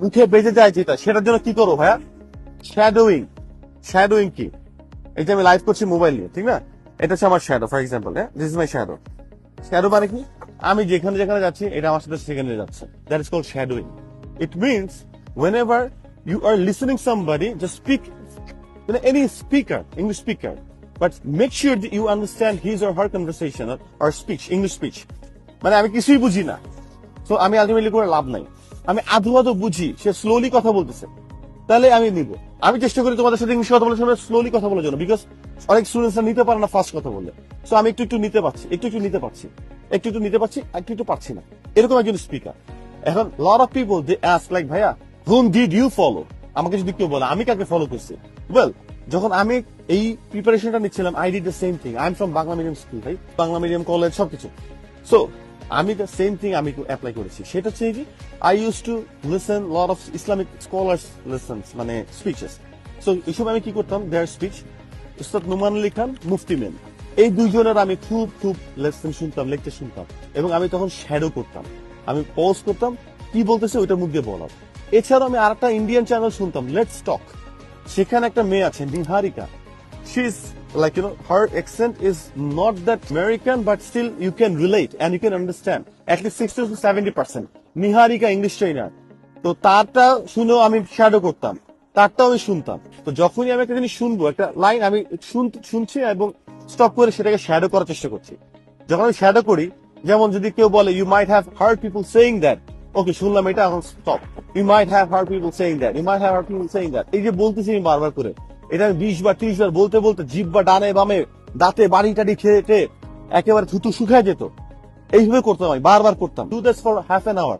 মুখে বেজে যায় যেটা, সেটার জন্য কি করো ভাইয়া? শ্যাডোয়িং। শ্যাডোয়িং কি? এই যে আমি লাইভ করছি মোবাইল নিয়ে, ঠিক না? এটা হচ্ছে আমার শ্যাডো, ফর এক্সাম্পল। হ্যাঁ, this is my shadow. Shadow মানে কি? আমি যেখানে যেখানে যাচ্ছি এটা আমার সাথে সেখানে যাচ্ছে। That is called shadowing. It means whenever you are listening somebody, just speak, any speaker, English speaker, but make sure that you understand his or her conversation or speech, English speech. মানে আমি কিছুই বুঝি না, তো আমি ultimately করে লাভ নাই। আমি আধো আধো বুঝি, সে স্লোলি কথা বলতেছে, তাহলে আমি নিব। আমি চেষ্টা করি তোমাদের সাথে ইংলিশ কথা বলার সময় স্লোলি কথা বলার জন্য, বিকজ অনেক স্টুডেন্টসরা নিতে পারে না ফাস্ট কথা বললে। সো আমি একটু একটু নিতে পারছি, একটু একটু নিতে পারছি, একটু একটু নিতে পারছি, একটু একটু পারছি না। এরকম একজন স্পিকার। এখন lot of people they ask like, ভাইয়া whom did you follow? আমাকে যদি কেউ বলে আমি কাকে ফলো করছি, ওয়েল, যখন আমি এই প্রিপারেশনটা নিচ্ছিলাম, I did the same thing. I am from Bangla medium school, ভাই, বাংলা মিডিয়াম কলেজ সবকিছু। সো আমি দ্য সেম থিং আমি অ্যাপ্লাই করেছি। সেটা হচ্ছে কি, I use to listen lot of Islamic scholars lessons, মানে স্পিচেস। সো এইসব আমি কি করতাম, their speech, Ustad Nouman Ali Khan, Mufti Menk, এই দুইজনের আমি খুব খুব লেসন শুনতাম, লেকচার শুনতাম, এবং আমি তখন শ্যাডো করতাম। আমি পজ করতাম, কি বলতেছে ওইটার মুখ দিয়ে বলা। এছাড়াও আমি আর একটা ইন্ডিয়ান চ্যানেল শুনতাম, লেটস টক। সেখানে একটা মেয়ে আছে, Niharika. She is like, her accent is not that American, but still you can relate and you can understand at least 60 to 70%. Niharika English trainer. তো তারটা শুনেও আমি শ্যাডো করতাম, তারটাও আমি শুনতাম। তো যখনই আমি একটা জিনিস শুনবো, একটা লাইন আমি শুনছি এবং স্টপ করে সেটাকে শ্যাডো করার চেষ্টা করছি। যখন আমি শ্যাডো করি, যেমন যদি কেউ বলে you might have heard people saying that, okay শুনলাম এটা, এখন stop. You might have heard people saying that, you might have heard people saying that, এই যে বলতেছি আমি বারবার করে, এটা আমি 20 বার 30 বার বলতে বলতে জিভ বা ডানে বামে দাঁতে বাড়ি টাড়ি খেয়ে একেবারে থুতু শুকায় যেত। এইভাবে করতাম, আমি বারবার করতাম, do this for half an hour.